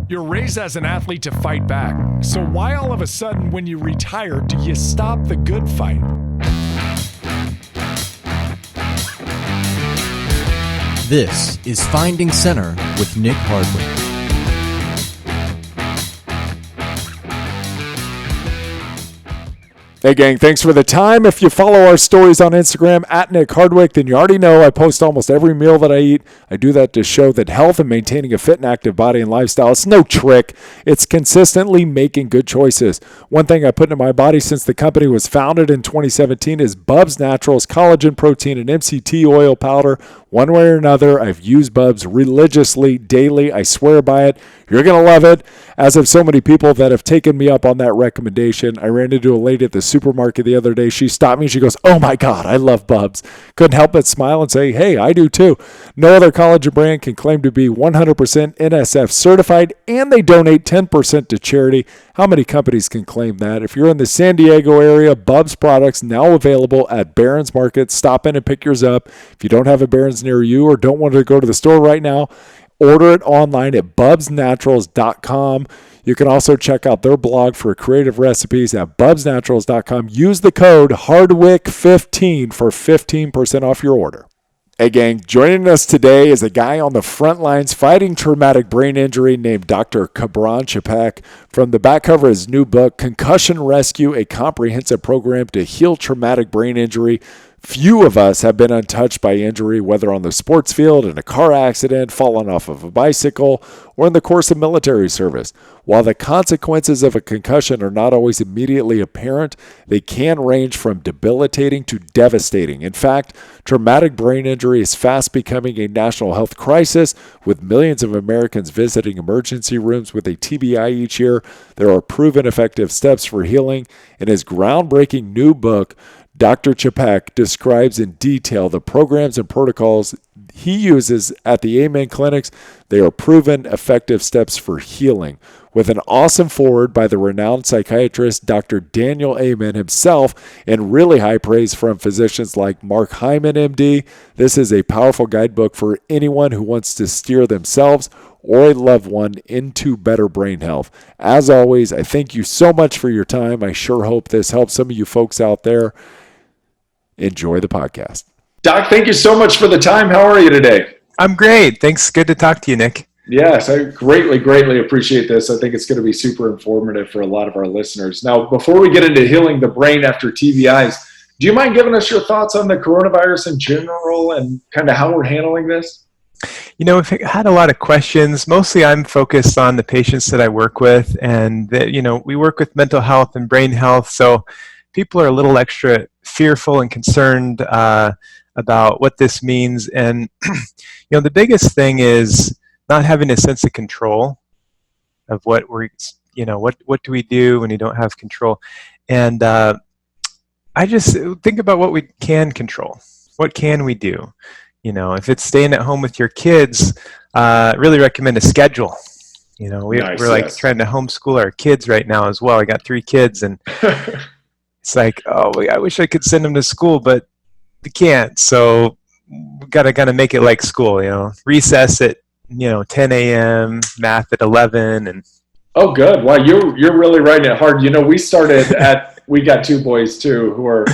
You're raised as an athlete to fight back. So why all of a sudden when you retire do you stop the good fight? This is Finding Center with Nick Hardwick. Hey gang, thanks for the time. If you follow our stories on Instagram at Nick Hardwick, then you already know I post almost every meal that I eat. I do that to show that health and maintaining a fit and active body and lifestyle is no trick. It's consistently making good choices. One thing I put into my body since the company was founded in 2017 is BUBS Naturals, collagen, protein, and MCT oil powder. One way or another, I've used BUBS religiously, daily. I swear by it. You're going to love it. As of so many people that have taken me up on that recommendation, I ran into a lady at the supermarket the other day. She stopped me and she goes, "Oh my God, I love BUBS." Couldn't help but smile and say, "Hey, I do too." No other collagen brand can claim to be 100% NSF certified, and they donate 10% to charity. How many companies can claim that? If you're in the San Diego area, BUBS products now available at Barron's Market. Stop in and pick yours up. If you don't have a Barron's near you or don't want to go to the store right now, order it online at bubsnaturals.com. You can also check out their blog for creative recipes at bubsnaturals.com. Use the code Hardwick15 for 15% off your order. Hey gang, joining us today is a guy on the front lines fighting traumatic brain injury named Dr. Kabran Chapek. From the back cover of his new book, Concussion Rescue, a comprehensive program to heal traumatic brain injury. Few of us have been untouched by injury, whether on the sports field, in a car accident, falling off of a bicycle, or in the course of military service. While the consequences of a concussion are not always immediately apparent, they can range from debilitating to devastating. In fact, traumatic brain injury is fast becoming a national health crisis, with millions of Americans visiting emergency rooms with a TBI each year. There are proven effective steps for healing. In his groundbreaking new book, Dr. Chapek describes in detail the programs and protocols he uses at the Amen clinics. They are proven effective steps for healing. With an awesome foreword by the renowned psychiatrist Dr. Daniel Amen himself and really high praise from physicians like Mark Hyman, MD, this is a powerful guidebook for anyone who wants to steer themselves or a loved one into better brain health. As always, I thank you so much for your time. I sure hope this helps some of you folks out there. Enjoy the podcast. Doc, thank you so much for the time. How are you today? I'm great. Thanks. Good to talk to you, Nick. Yes, I greatly appreciate this. I think it's going to be super informative for a lot of our listeners. Now, before we get into healing the brain after TBIs, do you mind giving us your thoughts on the coronavirus in general and kind of how we're handling this? You know, we've had a lot of questions. Mostly I'm focused on the patients that I work with, and we work with mental health and brain health. So people are a little extra fearful and concerned about what this means. And, the biggest thing is not having a sense of control of what do we do when you don't have control. And I just think about what we can control. What can we do? If it's staying at home with your kids, really recommend a schedule. We're trying to homeschool our kids right now as well. I got 3 kids, and it's like, I wish I could send them to school, but we can't. So we gotta make it like school. Recess at 10 a.m., math at 11, and oh, good. Wow, you're really writing it hard. We got 2 boys too who are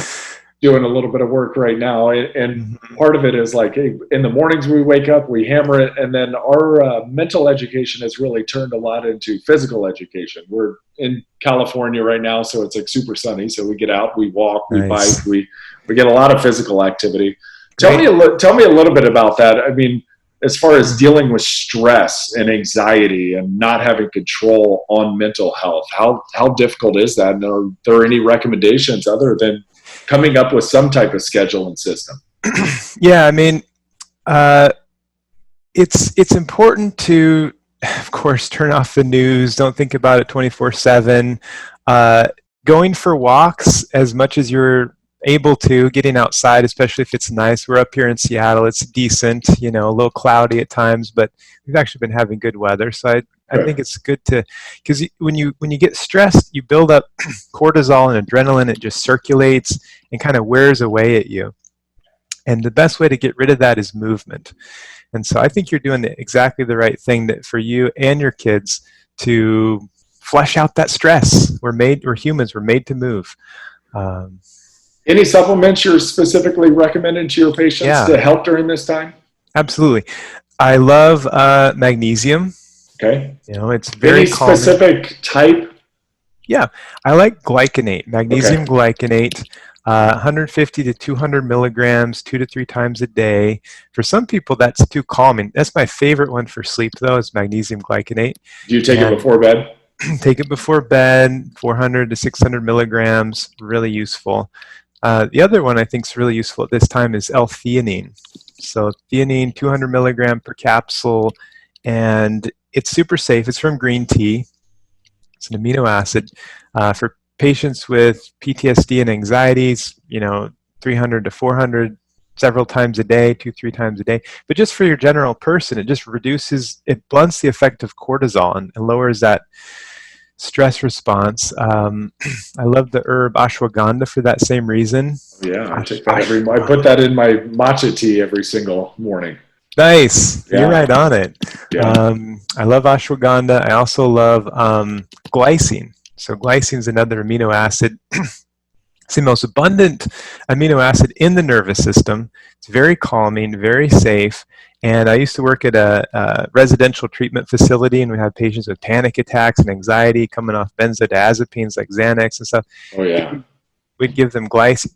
doing a little bit of work right now, and part of it is like, hey, in the mornings we wake up, we hammer it, and then our mental education has really turned a lot into physical education. We're in California right now, so it's like super sunny, so we get out, we walk, we bike, we get a lot of physical activity. Tell me a little bit about that. I mean, as far as dealing with stress and anxiety and not having control on mental health, how difficult is that? And are there any recommendations other than coming up with some type of schedule and system? Yeah, I mean, it's important to, of course, turn off the news. Don't think about it 24/7. Going for walks as much as you're able to, getting outside, especially if it's nice. We're up here in Seattle. It's decent, a little cloudy at times, but we've actually been having good weather. So I think it's good to, because when you get stressed, you build up cortisol and adrenaline. It just circulates and kind of wears away at you. And the best way to get rid of that is movement. And so I think you're doing exactly the right thing that for you and your kids. to flush out that stress. We're humans. We're made to move. Any supplements you're specifically recommending to your patients to help during this time? Absolutely. I love magnesium. Okay. It's very calming. Specific type? Yeah, I like glycinate, magnesium glycinate, 150 to 200 milligrams, 2 to 3 times a day. For some people, that's too calming. That's my favorite one for sleep, though, is magnesium glycinate. Do you take it before bed? Take it before bed, 400 to 600 milligrams, really useful. The other one I think is really useful at this time is L-theanine. So theanine, 200 milligram per capsule, and it's super safe. It's from green tea. It's an amino acid. For patients with PTSD and anxieties, 300 to 400 several times a day, 2-3 times a day. But just for your general person, it blunts the effect of cortisol and lowers that stress response. I love the herb ashwagandha for that same reason. Yeah, I take that I put that in my matcha tea every single morning. Nice. Yeah. You're right on it. Yeah. I love ashwagandha. I also love glycine. So glycine is another amino acid. It's the most abundant amino acid in the nervous system. It's very calming, very safe. And I used to work at a residential treatment facility, and we had patients with panic attacks and anxiety coming off benzodiazepines like Xanax and stuff. Oh, yeah. We'd give them glycine,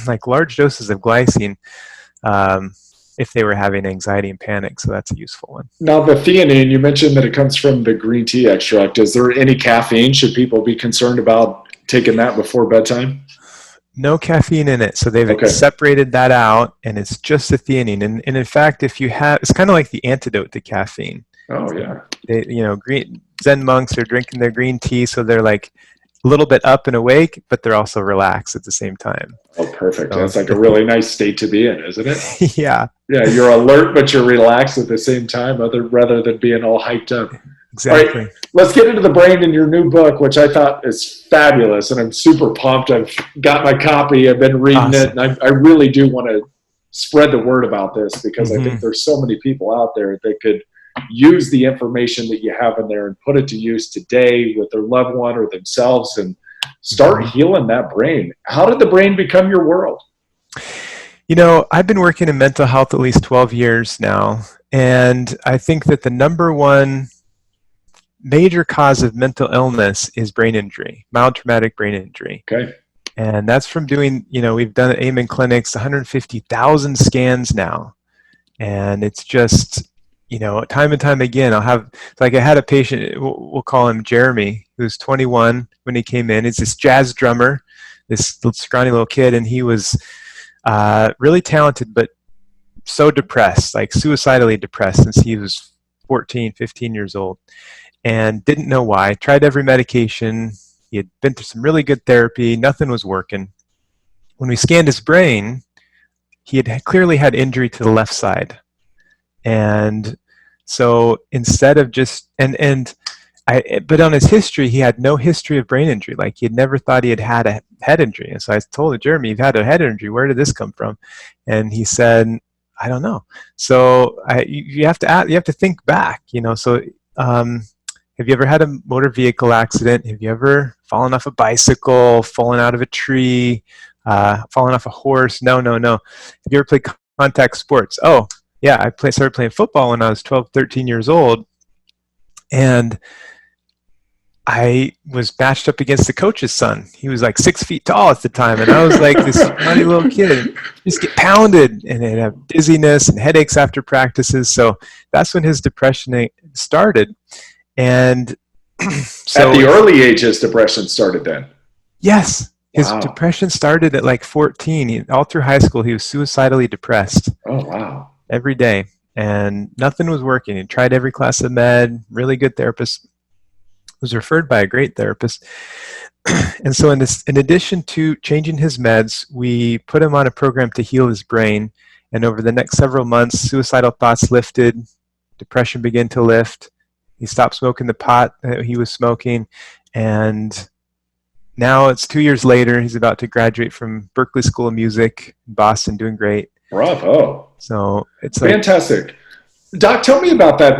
like large doses of glycine, if they were having anxiety and panic. So that's a useful one. Now, the theanine, you mentioned that it comes from the green tea extract. Is there any caffeine? Should people be concerned about taking that before bedtime? No caffeine in it. So they've separated that out, and it's just the theanine. And in fact, it's kind of like the antidote to caffeine. Oh, yeah. Green Zen monks are drinking their green tea, so they're like a little bit up and awake, but they're also relaxed at the same time. Oh, perfect. So that's like a really nice state to be in, isn't it? Yeah. Yeah, you're alert, but you're relaxed at the same time, rather than being all hyped up. Exactly. All right, let's get into the brain in your new book, which I thought is fabulous, and I'm super pumped. I've got my copy. I've been reading it, and I really do want to spread the word about this because I think there's so many people out there that could use the information that you have in there and put it to use today with their loved one or themselves and start healing that brain. How did the brain become your world? I've been working in mental health at least 12 years now, and I think that the number one major cause of mental illness is brain injury, mild traumatic brain injury. Okay. And that's from doing, we've done at Amen Clinics 150,000 scans now. And it's just, time and time again, I had a patient, we'll call him Jeremy, who's 21 when he came in. He's this jazz drummer, this scrawny little kid, and he was really talented, but so depressed, like suicidally depressed since he was 14, 15 years old. And didn't know why. Tried every medication. He had been through some really good therapy. Nothing was working. When we scanned his brain, he had clearly had injury to the left side. And so instead of but on his history, he had no history of brain injury. Like he had never thought he had had a head injury. And so I told him, Jeremy, you've had a head injury. Where did this come from? And he said, I don't know. So you have to think back, So have you ever had a motor vehicle accident? Have you ever fallen off a bicycle, fallen out of a tree, fallen off a horse? No. Have you ever played contact sports? Oh, yeah, I started playing football when I was 12, 13 years old. And I was matched up against the coach's son. He was like 6 feet tall at the time. And I was like this funny little kid. Just get pounded and then have dizziness and headaches after practices. So that's when his depression started. And so at the early age, his depression started then. Yes. His depression started at like 14. All through high school, he was suicidally depressed. Oh, wow. Every day. And nothing was working. He tried every class of med, really good therapist, was referred by a great therapist. And so in addition to changing his meds, we put him on a program to heal his brain. And over the next several months, suicidal thoughts lifted, depression began to lift. He stopped smoking the pot that he was smoking. And now it's 2 years later. He's about to graduate from Berklee School of Music in Boston, doing great. Bravo. So it's fantastic. Doc, tell me about that.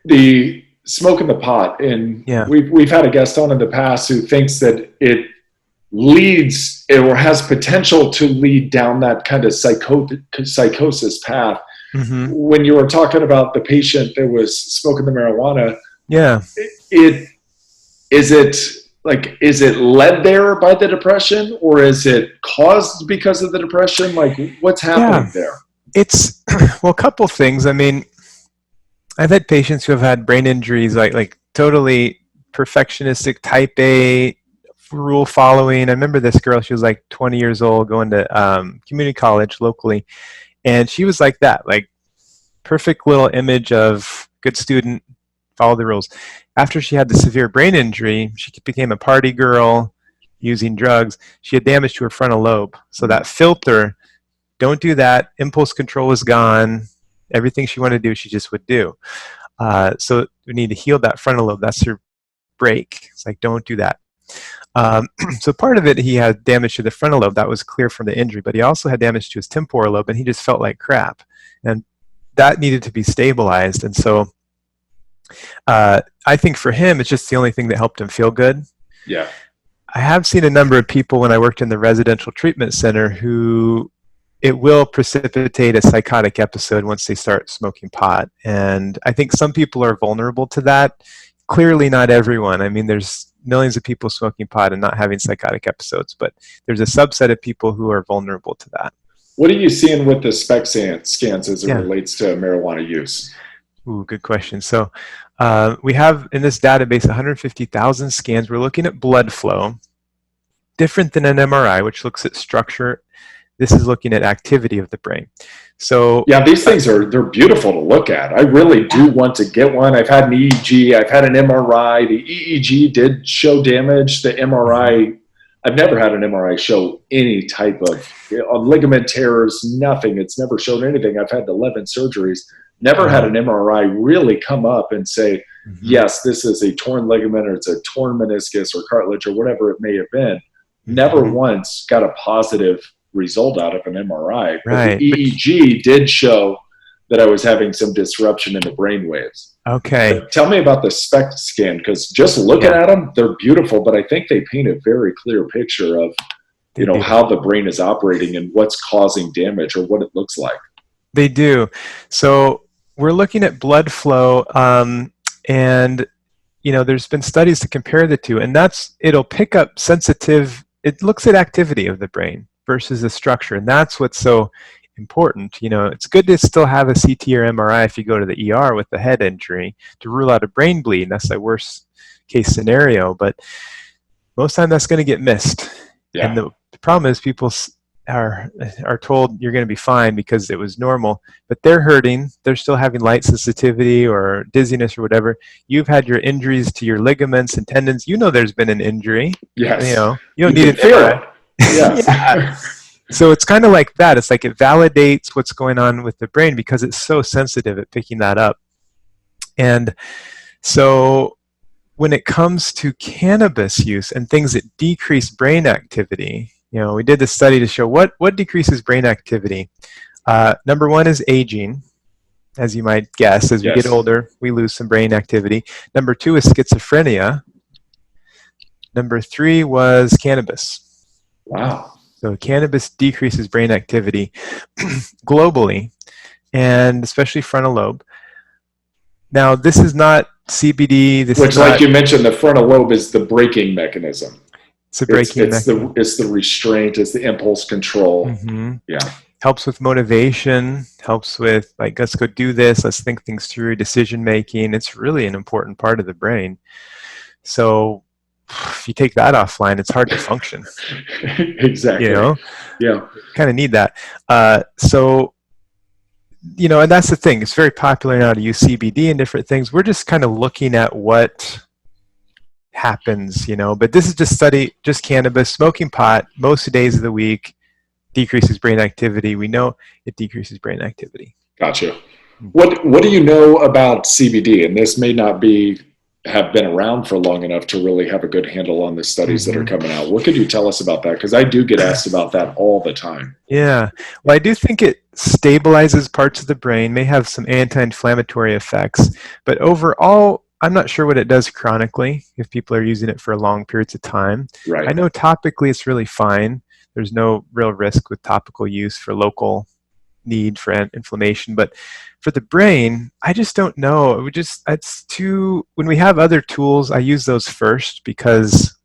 The smoking the pot, and Yeah. we've had a guest on in the past who thinks that it leads or has potential to lead down that kind of psychosis path. Mm-hmm. When you were talking about the patient that was smoking the marijuana, Yeah. Is it led there by the depression, or is it caused because of the depression? Like, what's happening there? It's, well, a couple things. I mean, I've had patients who have had brain injuries, like totally perfectionistic, type A, rule following. I remember this girl, she was like 20 years old, going to community college locally. And she was like that, like perfect little image of good student, follow the rules. After she had the severe brain injury, she became a party girl, using drugs. She had damage to her frontal lobe. So that filter, don't do that. Impulse control is gone. Everything she wanted to do, she just would do. So we need to heal that frontal lobe. That's her break. It's like, don't do that. So part of it, he had damage to the frontal lobe. That was clear from the injury. But he also had damage to his temporal lobe, and he just felt like crap. And that needed to be stabilized. And so I think for him, it's just the only thing that helped him feel good. Yeah. I have seen a number of people when I worked in the residential treatment center who it will precipitate a psychotic episode once they start smoking pot. And I think some people are vulnerable to that. Clearly not everyone. I mean, there's millions of people smoking pot and not having psychotic episodes, but there's a subset of people who are vulnerable to that. What are you seeing with the SPECT scans as it relates to marijuana use? Ooh, good question. So we have in this database 150,000 scans. We're looking at blood flow, different than an MRI, which looks at structure. This is looking at activity of the brain. So yeah, these things they're beautiful to look at. I really do want to get one. I've had an EEG. I've had an MRI. The EEG did show damage. The MRI, I've never had an MRI show any type of ligament tears, nothing. It's never shown anything. I've had 11 surgeries. Never had an MRI really come up and say, yes, this is a torn ligament, or it's a torn meniscus or cartilage or whatever it may have been. Never once got a positive result out of an MRI. Right. But the EEG did show that I was having some disruption in the brain waves. Okay. But tell me about the SPECT scan, because just looking at them, they're beautiful, but I think they paint a very clear picture of how the brain is operating and what's causing damage or what it looks like. They do. So we're looking at blood flow, and there's been studies to compare the two, and it'll pick up it looks at activity of the brain versus the structure, and that's what's so important. It's good to still have a CT or MRI if you go to the ER with the head injury to rule out a brain bleed. That's the worst case scenario, but most of the time that's going to get missed. Yeah. And the problem is people are told you're going to be fine because it was normal, but they're hurting. They're still having light sensitivity or dizziness or whatever. You've had your injuries to your ligaments and tendons. There's been an injury. Yes. You don't need to feel it. Yes. Yeah. So it's kind of like that. It's like it validates what's going on with the brain because it's so sensitive at picking that up. And so when it comes to cannabis use and things that decrease brain activity, we did this study to show what decreases brain activity. Number one is aging. As you might guess, as we get older, we lose some brain activity. Number two is schizophrenia. Number three was cannabis. Wow. So cannabis decreases brain activity globally, and especially frontal lobe. Now, this is not CBD. Which, like you mentioned, the frontal lobe is the braking mechanism. It's a braking mechanism. It's the restraint. It's the impulse control. Mm-hmm. Yeah. Helps with motivation. Helps with, like, let's go do this. Let's think things through. Decision making. It's really an important part of the brain. So if you take that offline, it's hard to function. Exactly. Yeah. Kind of need that. So, and that's the thing. It's very popular now to use CBD and different things. We're just kind of looking at what happens, but this is just cannabis. Smoking pot most days of the week decreases brain activity. We know it decreases brain activity. Gotcha. What do you know about CBD? And this may not have been around for long enough to really have a good handle on the studies that are coming out. What could you tell us about that? Because I do get asked about that all the time. Yeah. Well, I do think it stabilizes parts of the brain, may have some anti-inflammatory effects, but overall, I'm not sure what it does chronically if people are using it for long periods of time. Right. I know topically it's really fine. There's no real risk with topical use for local need for inflammation, but for the brain, I just don't know. It's too, when we have other tools, I use those first because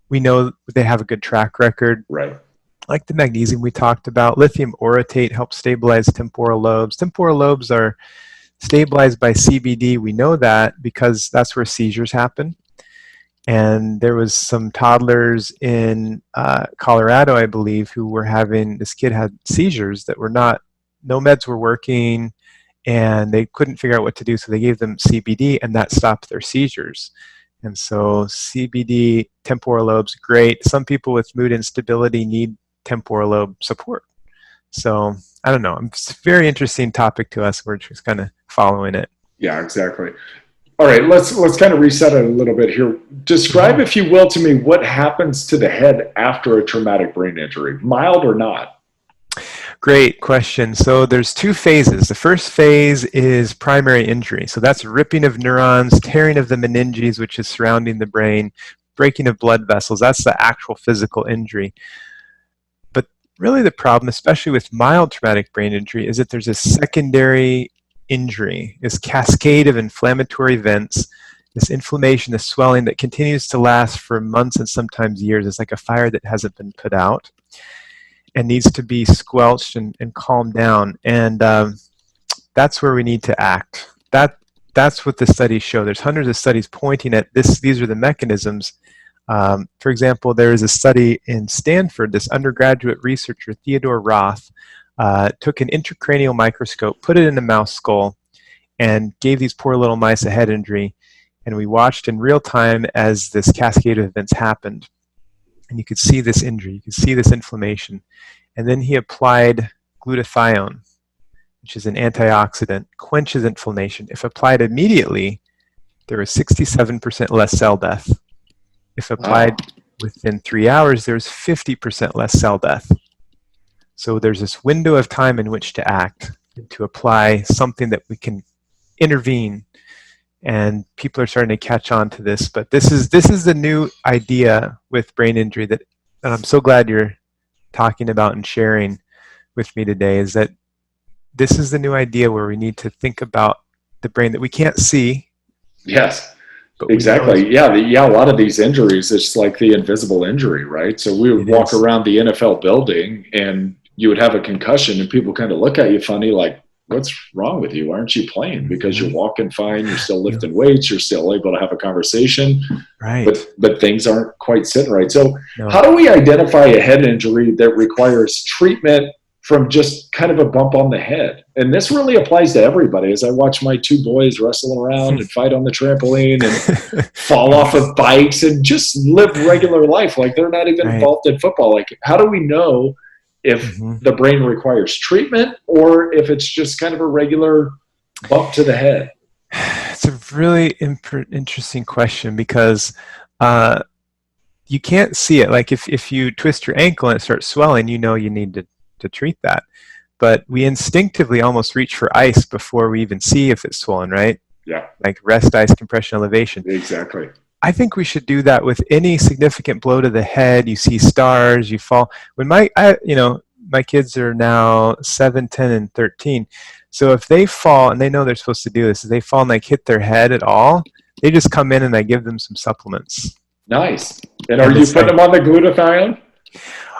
we know they have a good track record. Right. Like the magnesium we talked about. Lithium orotate helps stabilize temporal lobes. Temporal lobes are stabilized by CBD. We know that because that's where seizures happen. And there was some toddlers in Colorado, I believe, who were having, this kid had seizures that were not, no meds were working, and they couldn't figure out what to do, so they gave them CBD, and that stopped their seizures. And so CBD, temporal lobes, great. Some people with mood instability need temporal lobe support. So I don't know. It's a very interesting topic to us. We're just kind of following it. Yeah, exactly. All right, let's kind of reset it a little bit here. Describe, if you will, to me what happens to the head after a traumatic brain injury, mild or not. Great question. So there's two phases. The first phase is primary injury. So that's ripping of neurons, tearing of the meninges, which is surrounding the brain, breaking of blood vessels. That's the actual physical injury. But really the problem, especially with mild traumatic brain injury, is that there's a secondary injury, this cascade of inflammatory events, this inflammation, this swelling that continues to last for months and sometimes years. It's like a fire that hasn't been put out and needs to be squelched and calmed down. And that's where we need to act. That's what the studies show. There's hundreds of studies pointing at this. These are the mechanisms. For example, there is a study in Stanford, this undergraduate researcher, Theodore Roth, took an intracranial microscope, put it in a mouse skull, and gave these poor little mice a head injury. And we watched in real time as this cascade of events happened. And you could see this injury, you could see this inflammation. And then he applied glutathione, which is an antioxidant, quenches inflammation. If applied immediately, there was 67% less cell death. If applied within 3 hours, there's 50% less cell death. So there's this window of time in which to act, and to apply something that we can intervene. And people are starting to catch on to this. But this is the new idea with brain injury that I'm so glad you're talking about and sharing with me today, is that this is the new idea where we need to think about the brain that we can't see. Yes, exactly. Yeah, a lot of these injuries, it's like the invisible injury, right? So we would walk around the NFL building and you would have a concussion and people kind of look at you funny, like, what's wrong with you? Aren't you playing? Because you're walking fine, you're still lifting weights, you're still able to have a conversation, right? But things aren't quite sitting right. So how do we identify a head injury that requires treatment from just kind of a bump on the head? And this really applies to everybody. As I watch my two boys wrestle around and fight on the trampoline and fall off of bikes and just live regular life like they're not even involved in football. Like, how do we know if the brain requires treatment or if it's just kind of a regular bump to the head? It's a really interesting question because you can't see it. Like if you twist your ankle and it starts swelling, you know you need to treat that. But we instinctively almost reach for ice before we even see if it's swollen, right? Yeah. Like rest, ice, compression, elevation. Exactly. I think we should do that with any significant blow to the head. You see stars, you fall. When my kids are now 7, 10, and 13. So if they fall, and they know they're supposed to do this, if they fall and like hit their head at all, they just come in and I give them some supplements. Nice. And are you putting them on the glutathione?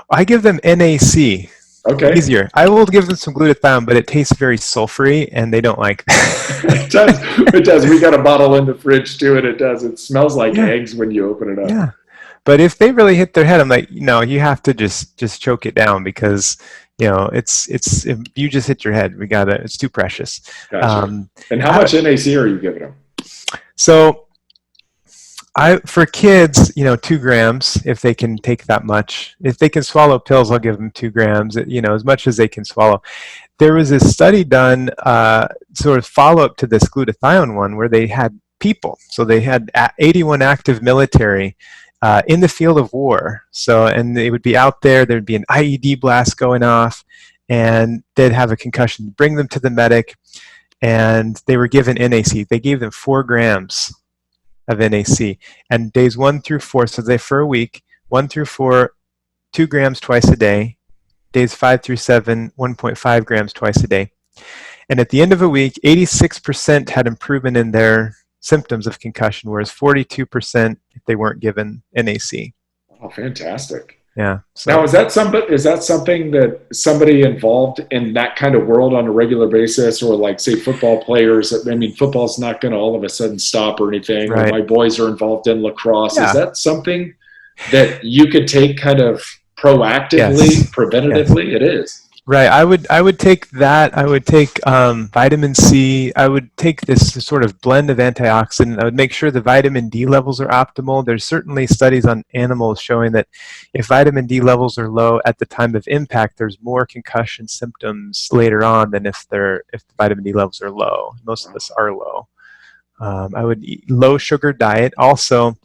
I give them NAC. Okay. Easier. I will give them some glutathione, but it tastes very sulfury, and they don't like that. It does. We got a bottle in the fridge too, and it does. It smells like eggs when you open it up. Yeah. But if they really hit their head, I'm like, no, you have to just choke it down because it's if you just hit your head, it's too precious. Gotcha. And how much NAC are you giving them? So for kids, 2 grams, if they can take that much. If they can swallow pills, I'll give them 2 grams, as much as they can swallow. There was a study done, sort of follow-up to this glutathione one, where they had people. So they had 81 active military in the field of war. And they would be out there, there'd be an IED blast going off, and they'd have a concussion. Bring them to the medic, and they were given NAC. They gave them 4 grams of NAC. And days 1 through 4, so they for a week, 1 through 4, 2 grams twice a day. Days 5 through 7, 1.5 grams twice a day. And at the end of a week, 86% had improvement in their symptoms of concussion, whereas 42% if they weren't given NAC. Oh, fantastic. Yeah. So. Now, is that something that somebody involved in that kind of world on a regular basis, or like, say, football players? I mean, football's not going to all of a sudden stop or anything. Right. Or my boys are involved in lacrosse. Yeah. Is that something that you could take kind of proactively, Yes. preventatively? Yes. It is. Right. I would take that. I would take vitamin C. I would take this sort of blend of antioxidant. I would make sure the vitamin D levels are optimal. There's certainly studies on animals showing that if vitamin D levels are low at the time of impact, there's more concussion symptoms later on than if the vitamin D levels are low. Most of us are low. I would eat low sugar diet. Also,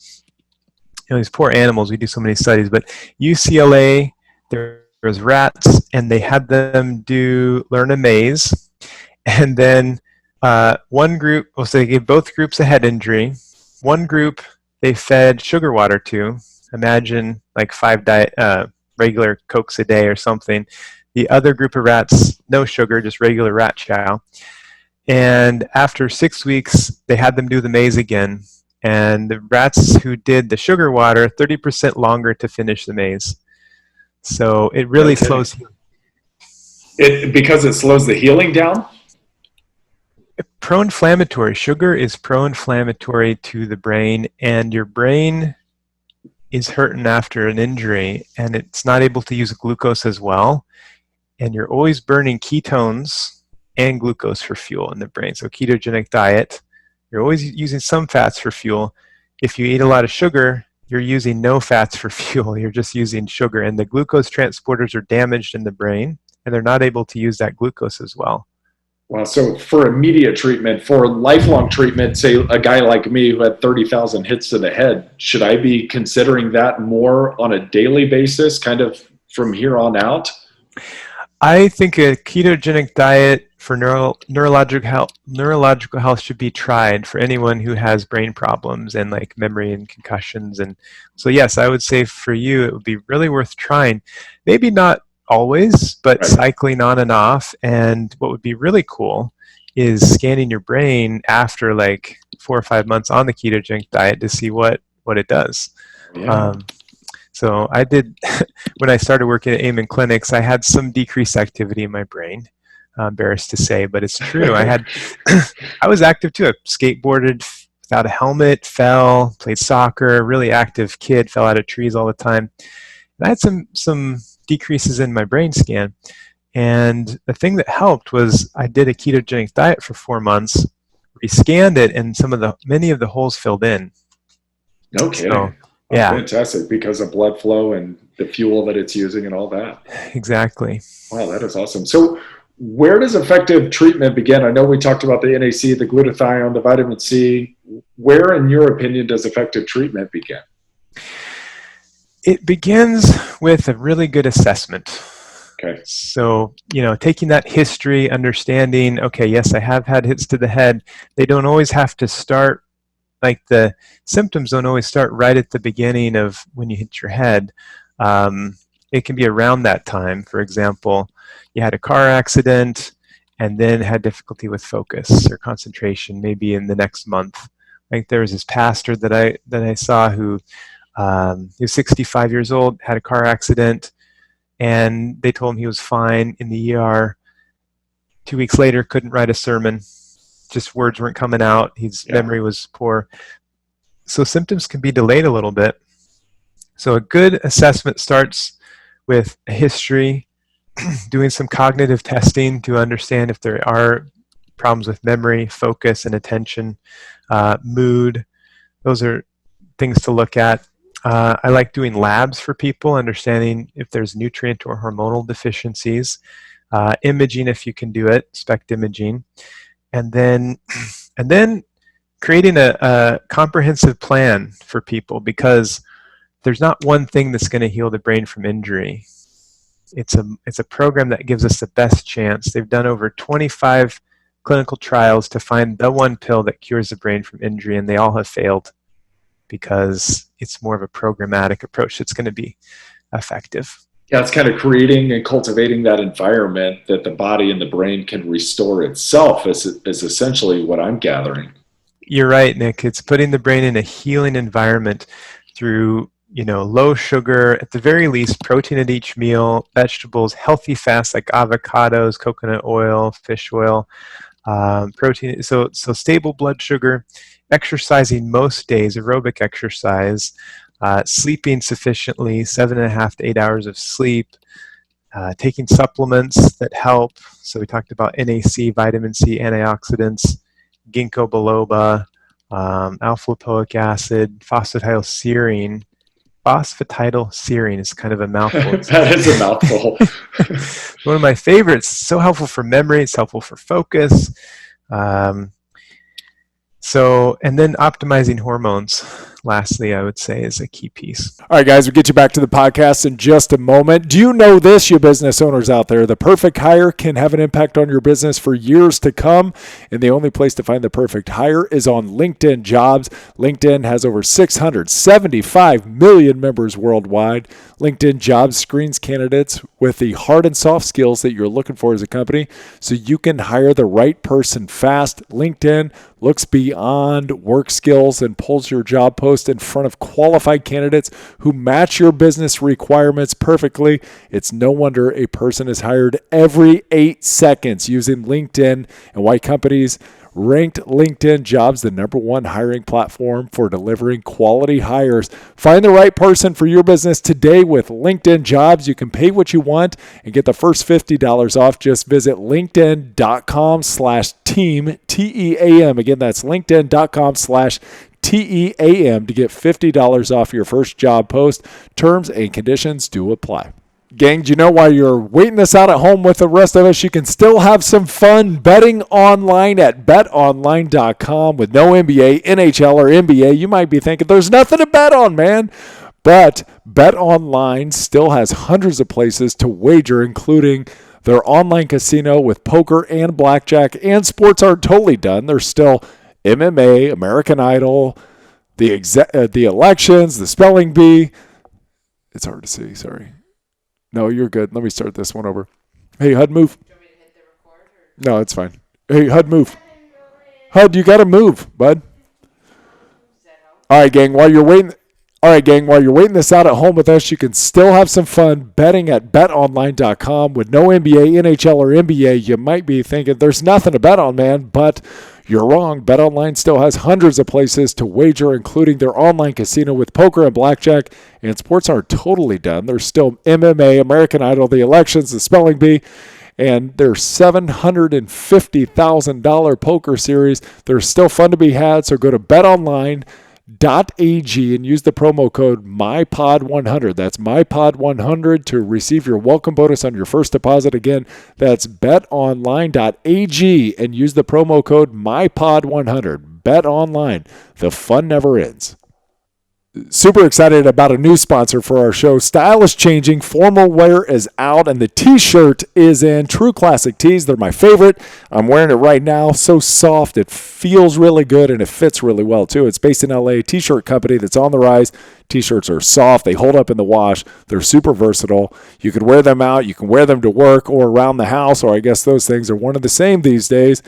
these poor animals. We do so many studies, but UCLA, there was rats, and they had them learn a maze, and then one group, so they gave both groups a head injury. One group they fed sugar water to. Imagine like 5 regular Cokes a day or something. The other group of rats, no sugar, just regular rat chow. And after 6 weeks, they had them do the maze again. And the rats who did the sugar water, 30% longer to finish the maze. So it really slows. Because it slows the healing down? Pro-inflammatory. Sugar is pro-inflammatory to the brain, and your brain is hurting after an injury, and it's not able to use glucose as well. And you're always burning ketones and glucose for fuel in the brain. So ketogenic diet, you're always using some fats for fuel. If you eat a lot of sugar, you're using no fats for fuel. You're just using sugar, and the glucose transporters are damaged in the brain, and they're not able to use that glucose as well. Wow. So for immediate treatment, for lifelong treatment, say a guy like me who had 30,000 hits to the head, should I be considering that more on a daily basis, kind of from here on out? I think a ketogenic diet for neurological health should be tried for anyone who has brain problems and like memory and concussions. And so, yes, I would say for you, it would be really worth trying. Maybe not always, but Right. cycling on and off. And what would be really cool is scanning your brain after like 4 or 5 months on the ketogenic diet to see what it does. Yeah. So I did, when I started working at Amen Clinics, I had some decreased activity in my brain. I'm embarrassed to say, but it's true. I was active too. I skateboarded without a helmet, fell, played soccer, really active kid, fell out of trees all the time. And I had some decreases in my brain scan. And the thing that helped was I did a ketogenic diet for 4 months, rescanned it, and many of the holes filled in. No kidding. So, yeah. Fantastic, because of blood flow and the fuel that it's using and all that. Exactly. Wow, that is awesome. So where does effective treatment begin? I know we talked about the NAC, the glutathione, the vitamin C. Where, in your opinion, does effective treatment begin? It begins with a really good assessment. Okay. So, taking that history, understanding, okay, yes, I have had hits to the head. They don't always have to start, like the symptoms don't always start right at the beginning of when you hit your head. It can be around that time. For example, you had a car accident and then had difficulty with focus or concentration, maybe in the next month. Like there was this pastor that I saw who he was 65 years old, had a car accident, and they told him he was fine in the ER. 2 weeks later, couldn't write a sermon. Just words weren't coming out. His memory was poor. So symptoms can be delayed a little bit. So a good assessment starts with a history, doing some cognitive testing to understand if there are problems with memory, focus, and attention, mood. Those are things to look at. I like doing labs for people, understanding if there's nutrient or hormonal deficiencies. Imaging, if you can do it, SPECT imaging. And then creating a comprehensive plan for people, because there's not one thing that's going to heal the brain from injury. It's a program that gives us the best chance. They've done over 25 clinical trials to find the one pill that cures the brain from injury, and they all have failed. because it's more of a programmatic approach that's going to be effective. Yeah, it's kind of creating and cultivating that environment that the body and the brain can restore itself is essentially what I'm gathering. You're right, Nick. It's putting the brain in a healing environment through, low sugar, at the very least, protein at each meal, vegetables, healthy fats like avocados, coconut oil, fish oil, protein. So stable blood sugar, exercising most days, aerobic exercise, sleeping sufficiently, 7.5 to 8 hours of sleep, taking supplements that help. So we talked about NAC, vitamin C, antioxidants, ginkgo biloba, alpha-lipoic acid, phosphatidylserine. Phosphatidylserine is kind of a mouthful. That is a mouthful. One of my favorites. So helpful for memory. It's helpful for focus. And then optimizing hormones, lastly, I would say, is a key piece. All right, guys, we'll get you back to the podcast in just a moment. Do you know this, you business owners out there? The perfect hire can have an impact on your business for years to come, and the only place to find the perfect hire is on LinkedIn Jobs. LinkedIn has over 675 million members worldwide. LinkedIn Jobs screens candidates with the hard and soft skills that you're looking for as a company so you can hire the right person fast. LinkedIn looks beyond work skills and pulls your job post in front of qualified candidates who match your business requirements perfectly. It's no wonder a person is hired every 8 seconds using LinkedIn, and why companies ranked LinkedIn Jobs the #1 hiring platform for delivering quality hires. Find the right person for your business today with LinkedIn Jobs. You can pay what you want and get the first $50 off. Just visit linkedin.com/team, TEAM. Again, that's linkedin.com/TEAM to get $50 off your first job post. Terms and conditions do apply. Gang, do you know while you're waiting this out at home with the rest of us, you can still have some fun betting online at betonline.com with no NBA, NHL, or NBA. You might be thinking, there's nothing to bet on, man. But BetOnline still has hundreds of places to wager, including their online casino with poker and blackjack, and sports aren't totally done. There's still MMA, American Idol, the elections, the spelling bee. It's hard to see, sorry. No, you're good. Let me start this one over. Hey, HUD, move. Do you want me to hit the record? No, it's fine. Hey, HUD, move. HUD, you got to move, bud. All right, gang, while you're waiting this out at home with us, you can still have some fun betting at betonline.com with no NBA, NHL, or NBA. You might be thinking there's nothing to bet on, man, but you're wrong. BetOnline still has hundreds of places to wager, including their online casino with poker and blackjack, and sports aren't totally done. There's still MMA, American Idol, the elections, the spelling bee, and their $750,000 poker series. There's still fun to be had, so go to betonline.ag and use the promo code MyPod100. That's MyPod100 to receive your welcome bonus on your first deposit. Again, that's betonline.ag and use the promo code MyPod100. Bet online. The fun never ends. Super excited about a new sponsor for our show. Style is changing, formal wear is out, and the t-shirt is in. True Classic Tees, they're my favorite. I'm wearing it right now. So soft, it feels really good, and it fits really well too. It's based in LA, a t-shirt company that's on the rise. T-shirts are soft, they hold up in the wash, they're super versatile. You can wear them out, you can wear them to work or around the house, or I guess those things are one of the same these days.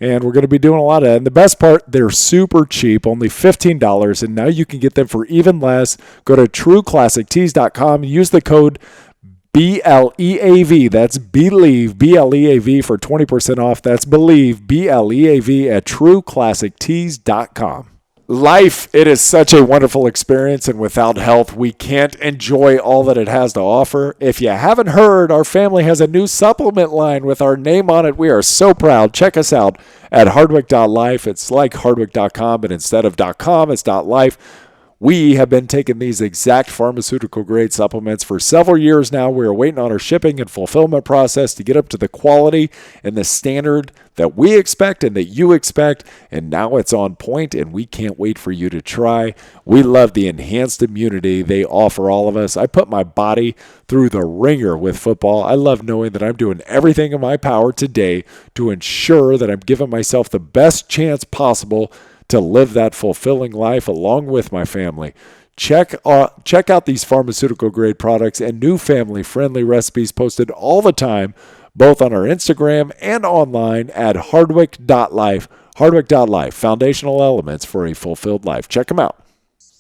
And we're going to be doing a lot of that. And the best part, they're super cheap, only $15. And now you can get them for even less. Go to trueclassictees.com. Use the code BLEAV. That's BELIEVE, BLEAV for 20% off. That's BELIEVE, BLEAV at trueclassictees.com. Life, it is such a wonderful experience, and without health, we can't enjoy all that it has to offer. If you haven't heard, our family has a new supplement line with our name on it. We are so proud. Check us out at hardwick.life. It's like hardwick.com, but instead of .com, it's .life. We have been taking these exact pharmaceutical-grade supplements for several years now. We are waiting on our shipping and fulfillment process to get up to the quality and the standard that we expect and that you expect, and now it's on point, and we can't wait for you to try. We love the enhanced immunity they offer all of us. I put my body through the ringer with football. I love knowing that I'm doing everything in my power today to ensure that I'm giving myself the best chance possible to live that fulfilling life along with my family. Check out these pharmaceutical-grade products and new family-friendly recipes posted all the time, both on our Instagram and online at hardwick.life. Hardwick.life, foundational elements for a fulfilled life. Check them out.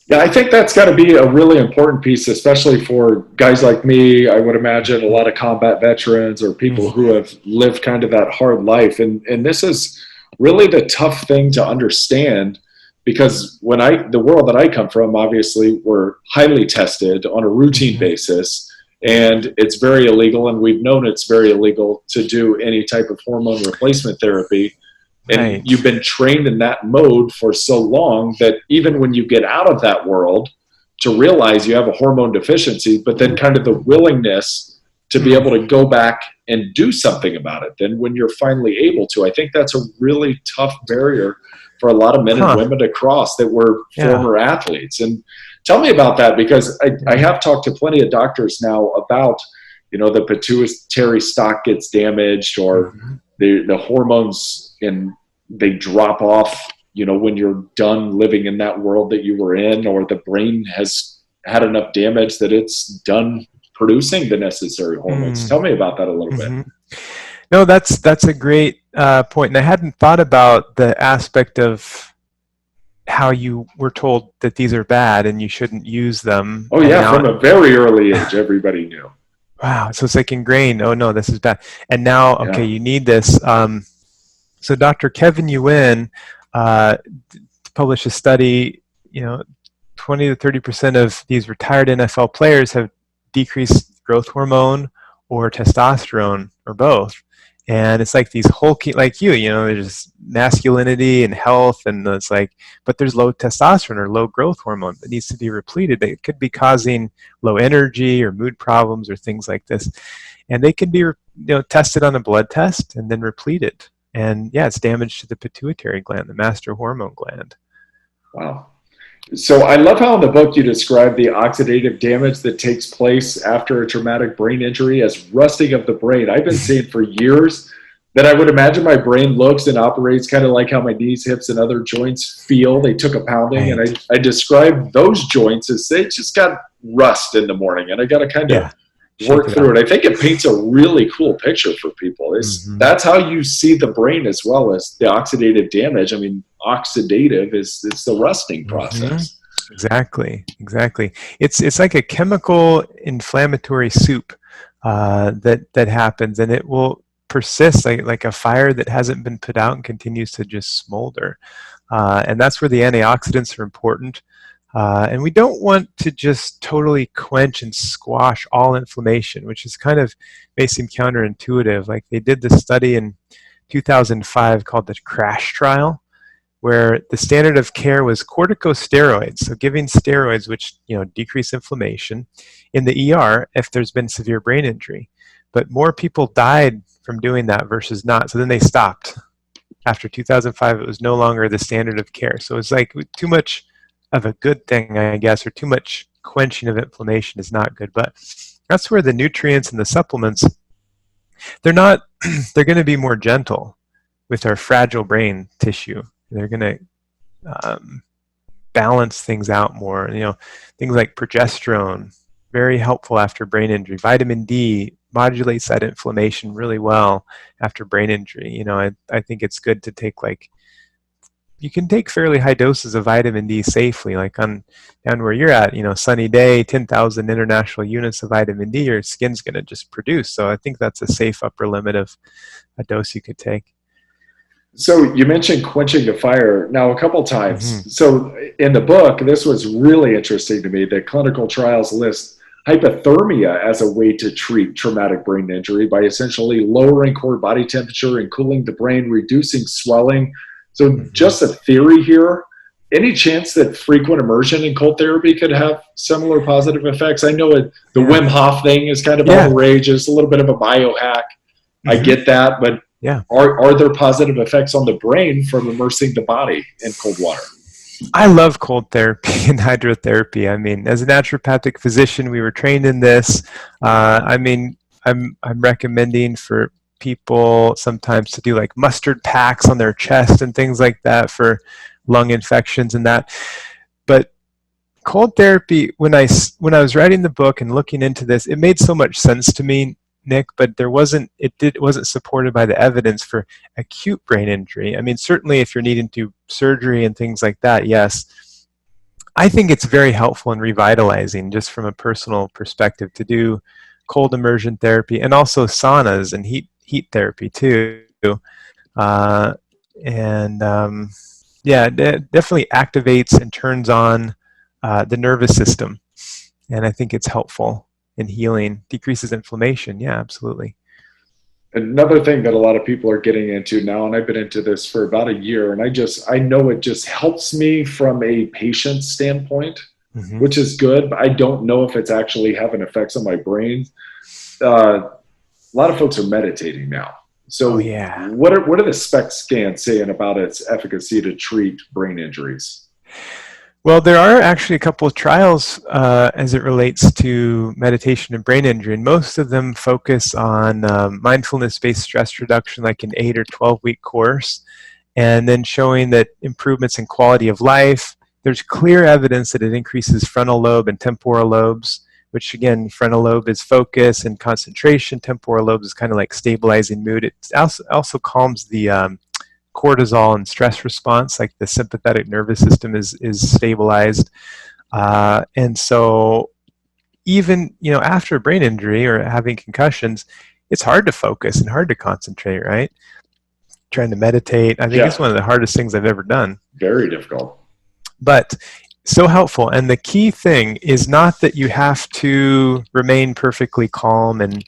Yeah, I think that's got to be a really important piece, especially for guys like me. I would imagine a lot of combat veterans or people who have lived kind of that hard life. And this is really the tough thing to understand, because the world that I come from, obviously, we're highly tested on a routine basis, and it's very illegal. And we've known it's very illegal to do any type of hormone replacement therapy. And you've been trained in that mode for so long that even when you get out of that world, to realize you have a hormone deficiency, but then kind of the willingness to be able to go back and do something about it, then when you're finally able to, I think that's a really tough barrier for a lot of men and women to cross that were former athletes. And tell me about that, because I have talked to plenty of doctors now about, the pituitary stalk gets damaged, or the hormones, and they drop off, when you're done living in that world that you were in, or the brain has had enough damage that it's done producing the necessary hormones. Tell me about that a little bit. No, that's a great point. And I hadn't thought about the aspect of how you were told that these are bad and you shouldn't use them. Oh, yeah, from a very early age, everybody knew. Wow, so it's like ingrained. Oh, no, this is bad. And now, okay, you need this. So Dr. Kevin Yuen published a study, 20 to 30% of these retired NFL players have decreased growth hormone or testosterone, or both. And it's like these hulking, like there's masculinity and health, and it's like, but there's low testosterone or low growth hormone that needs to be repleted. It could be causing low energy or mood problems or things like this. And they can be, tested on a blood test and then repleted. And it's damage to the pituitary gland, the master hormone gland. Wow. So I love how in the book you describe the oxidative damage that takes place after a traumatic brain injury as rusting of the brain. I've been saying for years that I would imagine my brain looks and operates kind of like how my knees, hips, and other joints feel. They took a pounding, and I describe those joints as they just got rust in the morning, and I got to kind of work through it. I think it paints a really cool picture for people. That's how you see the brain as well as the oxidative damage. I mean, oxidative is the rusting process. Exactly. It's like a chemical inflammatory soup that happens, and it will persist like a fire that hasn't been put out and continues to just smolder. And that's where the antioxidants are important. And we don't want to just totally quench and squash all inflammation, which is kind of may seem counterintuitive. Like they did this study in 2005 called the CRASH trial, where the standard of care was corticosteroids, so giving steroids which decrease inflammation in the ER if there's been severe brain injury. But more people died from doing that versus not. So then they stopped. After 2005, it was no longer the standard of care. So it's like too much of a good thing, I guess, or too much quenching of inflammation is not good. But that's where the nutrients and the supplements, they're going to be more gentle with our fragile brain tissue. They're going to balance things out more. Things like progesterone, very helpful after brain injury. Vitamin D modulates that inflammation really well after brain injury. I think it's good to take you can take fairly high doses of vitamin D safely, like down where you're at, sunny day, 10,000 international units of vitamin D, your skin's going to just produce. So I think that's a safe upper limit of a dose you could take. So you mentioned quenching the fire now a couple times. So in the book, this was really interesting to me, that clinical trials list hypothermia as a way to treat traumatic brain injury by essentially lowering core body temperature and cooling the brain, reducing swelling. So just a theory here, any chance that frequent immersion in cold therapy could have similar positive effects? I know the Wim Hof thing is kind of all the rage. It's a little bit of a biohack. I get that, but are there positive effects on the brain from immersing the body in cold water? I love cold therapy and hydrotherapy. I mean, as a naturopathic physician, we were trained in this. I'm recommending for people sometimes to do like mustard packs on their chest and things like that for lung infections and that. But cold therapy, when I was writing the book and looking into this, it made so much sense to me, Nick, but it wasn't supported by the evidence for acute brain injury. I mean, certainly if you're needing to do surgery and things like that, yes. I think it's very helpful and revitalizing, just from a personal perspective, to do cold immersion therapy and also saunas and heat therapy too. Definitely activates and turns on the nervous system, and I think it's helpful in healing, decreases inflammation. Yeah, absolutely. Another thing that a lot of people are getting into now, and I've been into this for about a year, and I know it just helps me from a patient standpoint, which is good, but I don't know if it's actually having effects on my brain. A lot of folks are meditating now. So what are the SPECT scans saying about its efficacy to treat brain injuries? Well, there are actually a couple of trials as it relates to meditation and brain injury, and most of them focus on mindfulness-based stress reduction, like an 8 or 12-week course, and then showing that improvements in quality of life. There's clear evidence that it increases frontal lobe and temporal lobes, which again, frontal lobe is focus and concentration. Temporal lobe is kind of like stabilizing mood. It also calms the cortisol and stress response, like the sympathetic nervous system is stabilized. And so even, after a brain injury or having concussions, it's hard to focus and hard to concentrate, right? Trying to meditate. I think it's one of the hardest things I've ever done. Very difficult. But so helpful. And the key thing is not that you have to remain perfectly calm and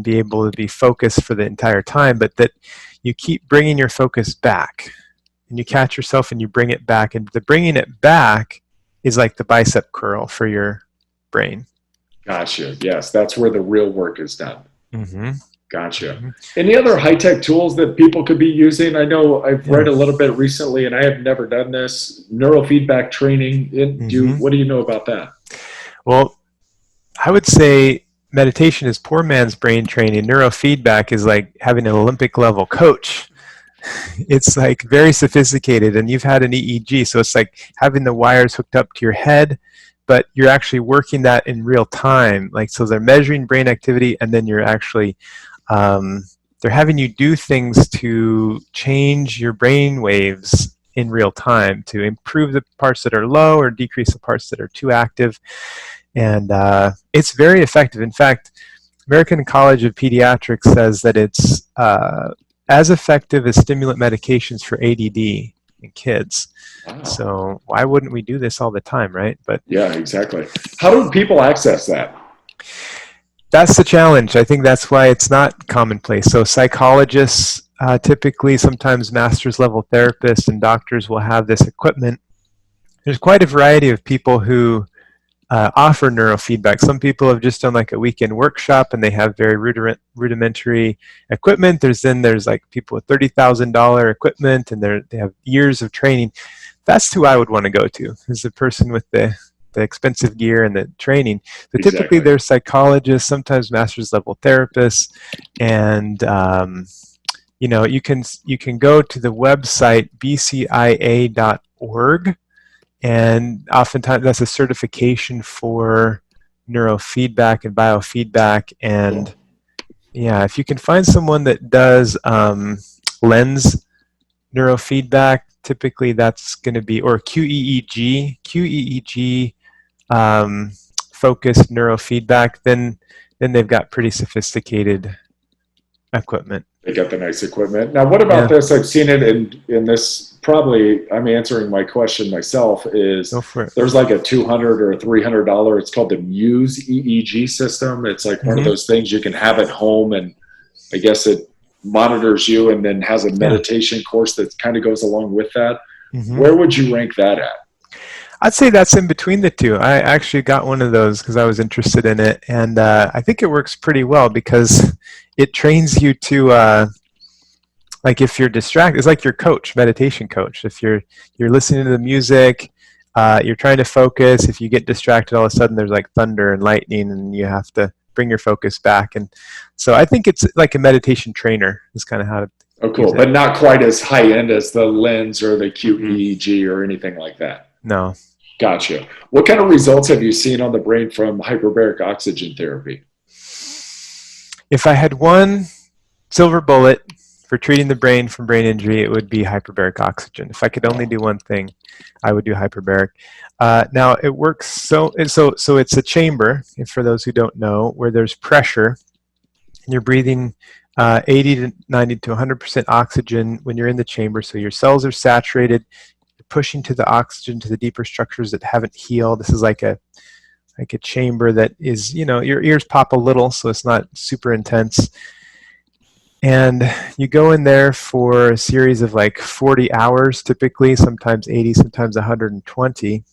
be able to be focused for the entire time, but that you keep bringing your focus back, and you catch yourself and you bring it back. And the bringing it back is like the bicep curl for your brain. Gotcha. Yes, that's where the real work is done. Gotcha. Mm-hmm. Any other high-tech tools that people could be using? I know I've read a little bit recently, and I have never done this, neurofeedback training. What do you know about that? Well, I would say meditation is poor man's brain training. Neurofeedback is like having an Olympic level coach. It's like very sophisticated, and you've had an EEG, so it's like having the wires hooked up to your head, but you're actually working that in real time. Like, so they're measuring brain activity, and then you're actually they're having you do things to change your brain waves in real time to improve the parts that are low or decrease the parts that are too active. And it's very effective. In fact, American College of Pediatrics says that it's as effective as stimulant medications for ADD in kids. Wow. So why wouldn't we do this all the time, right? But yeah, exactly. How do people access that? That's the challenge. I think that's why it's not commonplace. So psychologists, typically, sometimes master's level therapists and doctors will have this equipment. There's quite a variety of people who offer neurofeedback. Some people have just done like a weekend workshop and they have very rudimentary equipment. There's like people with $30,000 equipment and they have years of training. That's who I would want to go to, is the person with the expensive gear and the training. But typically they're psychologists, sometimes master's level therapists, and you can go to the website bcia.org. And oftentimes that's a certification for neurofeedback and biofeedback. And if you can find someone that does lens neurofeedback, typically that's going to be, or QEEG focused neurofeedback, then they've got pretty sophisticated equipment. They got the nice equipment. Now, what about this? I've seen it in this, probably I'm answering my question myself, is there's like a $200 or a $300, it's called the Muse EEG system. It's like one of those things you can have at home, and I guess it monitors you and then has a meditation course that kind of goes along with that. Where would you rank that at? I'd say that's in between the two. I actually got one of those because I was interested in it, and I think it works pretty well because it trains you to, like if you're distracted, it's like your coach, meditation coach. If you're listening to the music, you're trying to focus. If you get distracted, all of a sudden there's like thunder and lightning, and you have to bring your focus back. And so I think it's like a meditation trainer is kind of how to Oh, cool. But not quite as high end as the lens or the QEEG or anything like that. No. Gotcha. What kind of results have you seen on the brain from hyperbaric oxygen therapy? If I had one silver bullet for treating the brain from brain injury, it would be hyperbaric oxygen. If I could only do one thing, I would do hyperbaric. Now it works so it's a chamber, for those who don't know, where there's pressure, and you're breathing 80 to 90 to 100% oxygen when you're in the chamber. So your cells are saturated. You're pushing to the oxygen to the deeper structures that haven't healed. This is like a chamber that is, your ears pop a little, so it's not super intense. And you go in there for a series of like 40 hours, typically, sometimes 80, sometimes 120.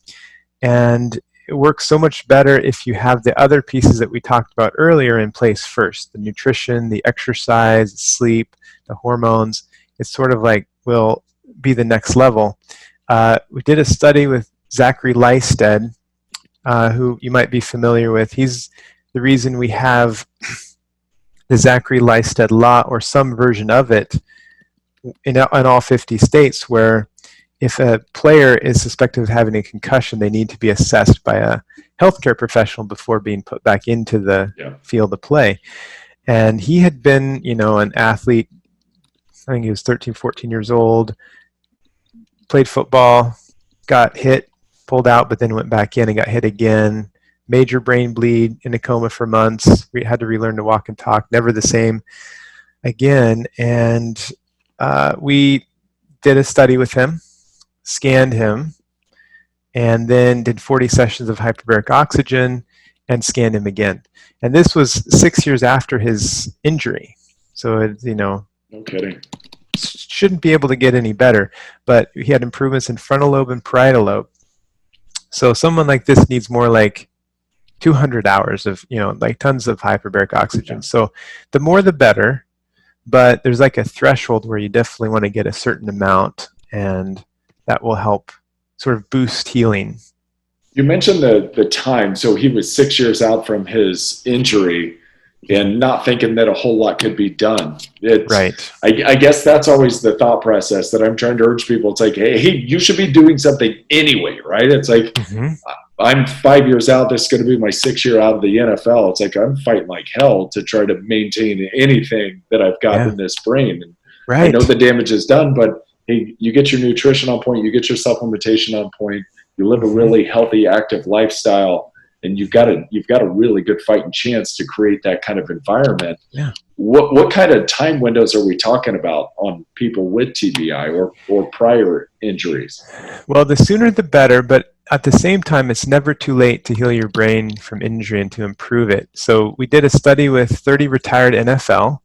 And it works so much better if you have the other pieces that we talked about earlier in place first: the nutrition, the exercise, sleep, the hormones. It's sort of like will be the next level. We did a study with Zachary Lysted, who you might be familiar with. He's the reason we have the Zachary Lysted Law, or some version of it, in all 50 states, where if a player is suspected of having a concussion, they need to be assessed by a healthcare professional before being put back into the field of play. And he had been, an athlete. I think he was 13, 14 years old, played football, got hit, pulled out, but then went back in and got hit again. Major brain bleed, in a coma for months. We had to relearn to walk and talk, never the same again. And we did a study with him, scanned him, and then did 40 sessions of hyperbaric oxygen and scanned him again. And this was 6 years after his injury. So, no kidding. Shouldn't be able to get any better. But he had improvements in frontal lobe and parietal lobe. So someone like this needs more like 200 hours of, like tons of hyperbaric oxygen. So the more the better, but there's like a threshold where you definitely want to get a certain amount, and that will help sort of boost healing. You mentioned the time. So he was 6 years out from his injury and not thinking that a whole lot could be done. Right. I guess that's always the thought process that I'm trying to urge people. It's like, hey, you should be doing something anyway, right? It's like, I'm 5 years out. This is going to be my 6th year out of the NFL. It's like I'm fighting like hell to try to maintain anything that I've got in this brain. And I know the damage is done, but hey, you get your nutrition on point, you get your supplementation on point, you live a really healthy, active lifestyle, and you've got a really good fighting chance to create that kind of environment. Yeah. What kind of time windows are we talking about on people with TBI or prior injuries? Well, the sooner the better, but at the same time, it's never too late to heal your brain from injury and to improve it. So we did a study with 30 retired NFL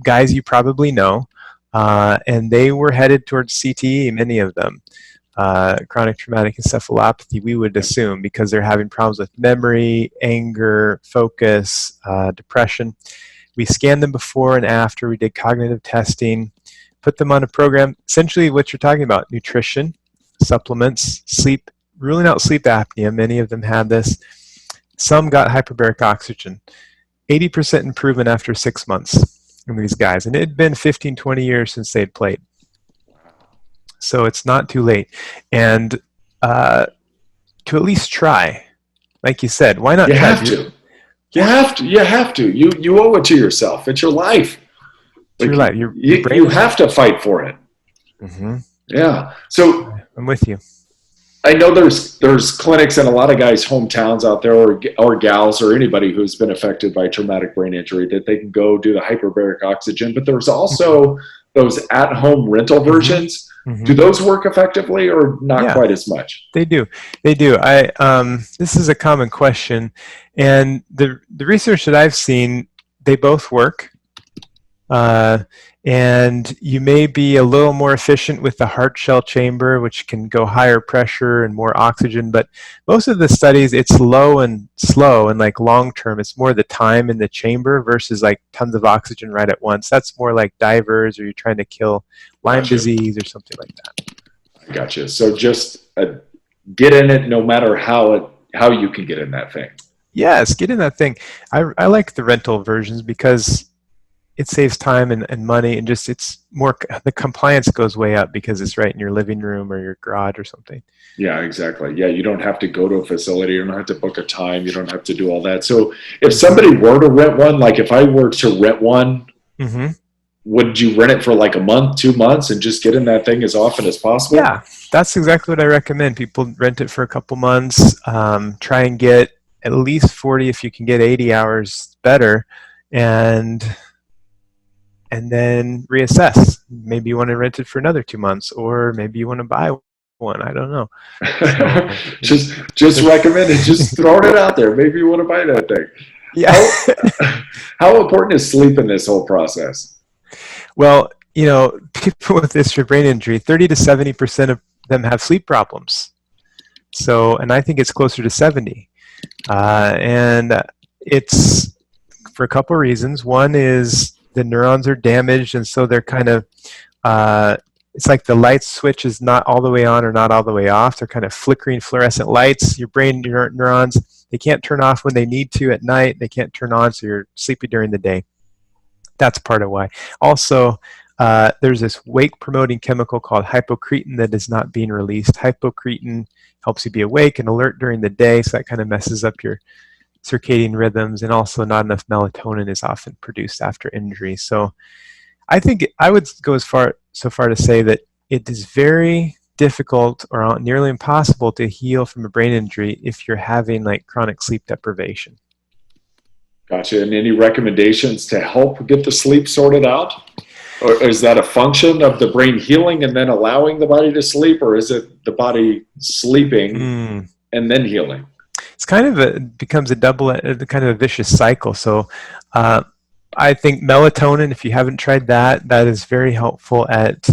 guys you probably know, and they were headed towards CTE, many of them. Chronic traumatic encephalopathy, we would assume, because they're having problems with memory, anger, focus, depression. We scanned them before and after. We did cognitive testing, put them on a program, essentially what you're talking about: nutrition, supplements, sleep, ruling out sleep apnea. Many of them had this. Some got hyperbaric oxygen. 80% improvement after 6 months in these guys. And it had been 15, 20 years since they'd played. So it's not too late. And to at least try. Like you said, why not try? You have to. You owe it to yourself. It's your life. It's your life. You have to fight for it. Mm-hmm. Yeah. So I'm with you. I know there's clinics in a lot of guys' hometowns out there, or gals, or anybody who's been affected by traumatic brain injury, that they can go do the hyperbaric oxygen. But there's also those at-home rental versions. Mm-hmm. Do those work effectively, or not quite as much? They do. This is a common question, and the research that I've seen, they both work. And you may be a little more efficient with the heart shell chamber, which can go higher pressure and more oxygen. But most of the studies, it's low and slow, and like long term, it's more the time in the chamber versus like tons of oxygen right at once. That's more like divers, or you're trying to kill Lyme disease or something like that. I gotcha. So just get in it, no matter how you can get in that thing. Yes, get in that thing. I like the rental versions because it saves time and money, and just it's more, the compliance goes way up because it's right in your living room or your garage or something. Yeah, exactly. Yeah, you don't have to go to a facility. You don't have to book a time. You don't have to do all that. So if somebody were to rent one, like if I were to rent one, would you rent it for like a month, 2 months, and just get in that thing as often as possible? Yeah, that's exactly what I recommend. People rent it for a couple months, try and get at least 40, if you can get 80 hours, better, and then reassess. Maybe you want to rent it for another 2 months, or maybe you want to buy one. I don't know. just recommend it. Just throwing it out there. Maybe you want to buy that thing. Yeah. How important is sleep in this whole process? Well, people with ischial brain injury, 30 to 70% of them have sleep problems. So, and I think it's closer to 70. And it's for a couple of reasons. One is the neurons are damaged, and so they're kind of, it's like the light switch is not all the way on or not all the way off. They're kind of flickering fluorescent lights. Your brain neurons, they can't turn off when they need to at night. They can't turn on, so you're sleepy during the day. That's part of why. Also, there's this wake-promoting chemical called hypocretin that is not being released. Hypocretin helps you be awake and alert during the day, so that kind of messes up your circadian rhythms, and also not enough melatonin is often produced after injury. So I think I would go so far to say that it is very difficult or nearly impossible to heal from a brain injury if you're having like chronic sleep deprivation. Gotcha. And any recommendations to help get the sleep sorted out? Or is that a function of the brain healing and then allowing the body to sleep, or is it the body sleeping and then healing? It's kind of becomes a kind of a vicious cycle. So I think melatonin, if you haven't tried that, that is very helpful at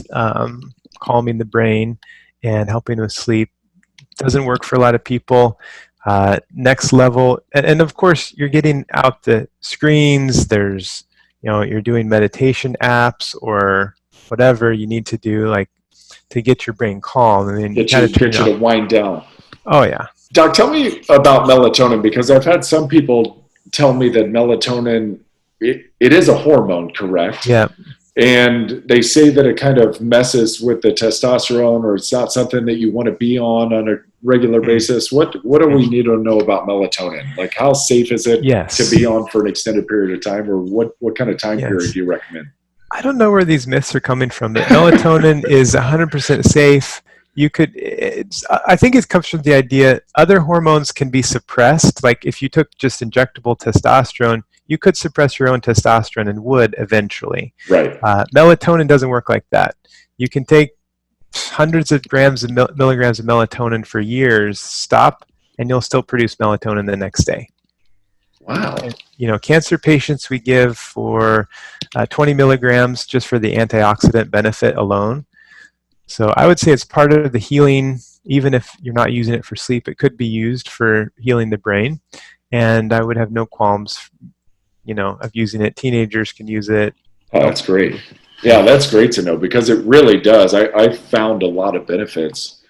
calming the brain and helping with sleep. Doesn't work for a lot of people. Next level, and of course, you're getting out the screens. There's, you're doing meditation apps or whatever you need to do, like to get your brain calm, and then get you to wind down. Oh yeah. Doc, tell me about melatonin, because I've had some people tell me that melatonin, it is a hormone, correct? Yeah. And they say that it kind of messes with the testosterone, or it's not something that you want to be on a regular basis. What do we need to know about melatonin? Like, how safe is it to be on for an extended period of time, or what kind of time period do you recommend? I don't know where these myths are coming from, but melatonin is 100% safe. I think it comes from the idea other hormones can be suppressed. Like if you took just injectable testosterone, you could suppress your own testosterone and would eventually. Right. Melatonin doesn't work like that. You can take hundreds of milligrams of melatonin for years, stop, and you'll still produce melatonin the next day. Wow. Cancer patients we give for 20 milligrams just for the antioxidant benefit alone. So I would say it's part of the healing. Even if you're not using it for sleep, it could be used for healing the brain. And I would have no qualms, of using it. Teenagers can use it. Oh, that's great. Yeah, that's great to know, because it really does. I found a lot of benefits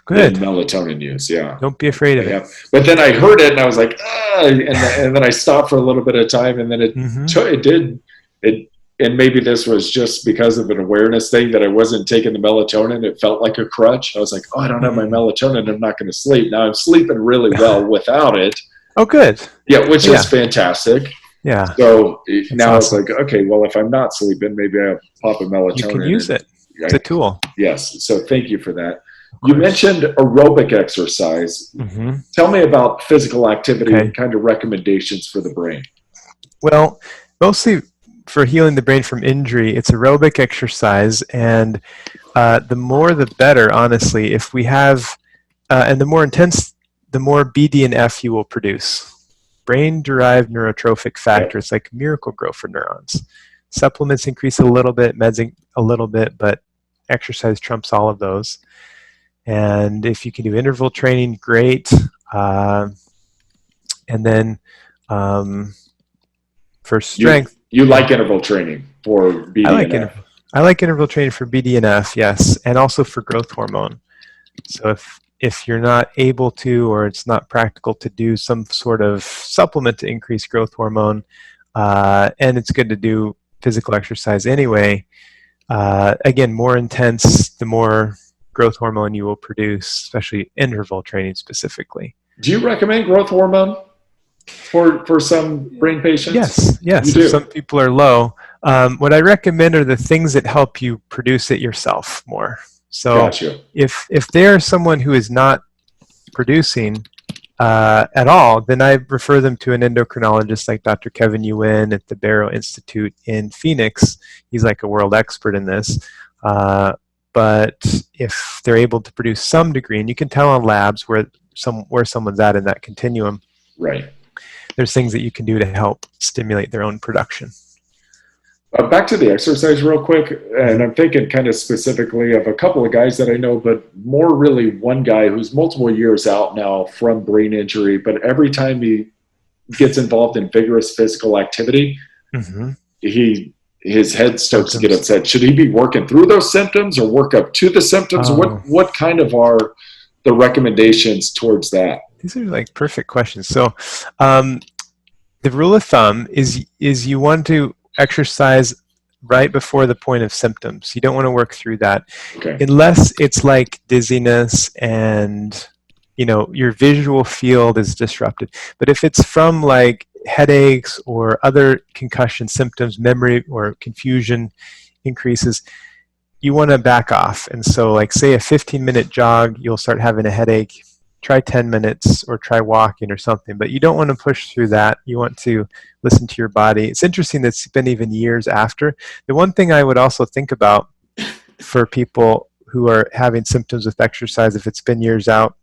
in melatonin use. Yeah. Don't be afraid of it. But then I heard it and I was like, and then I stopped for a little bit of time, and then and maybe this was just because of an awareness thing that I wasn't taking the melatonin. It felt like a crutch. I was like, I don't have my melatonin. I'm not going to sleep. Now I'm sleeping really well without it. Oh, good. Yeah, which is fantastic. Yeah. So now it's like, okay, well, if I'm not sleeping, maybe I'll pop a melatonin. You can use it. It's a tool. Yes. So thank you for that. You mentioned aerobic exercise. Tell me about physical activity and kind of recommendations for the brain. Well, mostly for healing the brain from injury, it's aerobic exercise, and the more the better, honestly. If we have, and the more intense, the more BDNF you will produce. Brain-derived neurotrophic factor. It's like Miracle-Gro for neurons. Supplements increase a little bit, meds a little bit, but exercise trumps all of those. And if you can do interval training, great. And then for strength, you like interval training for BDNF? I like interval training for BDNF, yes, and also for growth hormone. So if you're not able to, or it's not practical to do some sort of supplement to increase growth hormone, and it's good to do physical exercise anyway, again, more intense, the more growth hormone you will produce, especially interval training specifically. Do you recommend growth hormone for some brain patients? Yes. You do? Some people are low. What I recommend are the things that help you produce it yourself more. So Gotcha. if they're someone who is not producing at all, then I refer them to an endocrinologist like Dr. Kevin Yuen at the Barrow Institute in Phoenix. He's like a world expert in this. But if they're able to produce some degree, and you can tell on labs where someone's at in that continuum, right? There's things that you can do to help stimulate their own production. Back to the exercise real quick, and I'm thinking kind of specifically of a couple of guys that I know, but more really one guy who's multiple years out now from brain injury, but every time he gets involved in vigorous physical activity, his head starts to get upset. Should he be working through those symptoms or work up to the symptoms? What kind of are the recommendations towards that? These are like perfect questions. So the rule of thumb is you want to exercise right before the point of symptoms. You don't want to work through that, unless it's like dizziness and your visual field is disrupted. But if it's from like headaches or other concussion symptoms, memory or confusion increases, you want to back off. And so like say a 15-minute jog, you'll start having a headache. Try 10 minutes or try walking or something, but you don't want to push through that. You want to listen to your body. It's interesting that it's been even years after. The one thing I would also think about for people who are having symptoms with exercise, if it's been years out,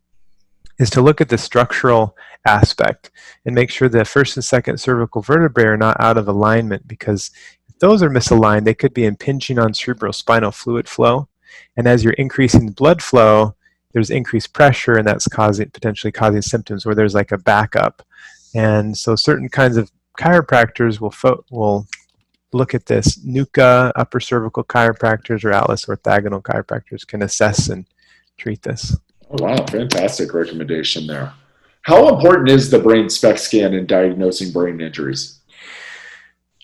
is to look at the structural aspect and make sure the first and second cervical vertebrae are not out of alignment, because if those are misaligned, they could be impinging on cerebrospinal fluid flow. And as you're increasing the blood flow, there's increased pressure, and that's potentially causing symptoms where there's like a backup. And so certain kinds of chiropractors will look at this. NUCA, upper cervical chiropractors, or Atlas orthogonal chiropractors can assess and treat this. Oh, wow. Fantastic recommendation there. How important is the brain SPECT scan in diagnosing brain injuries?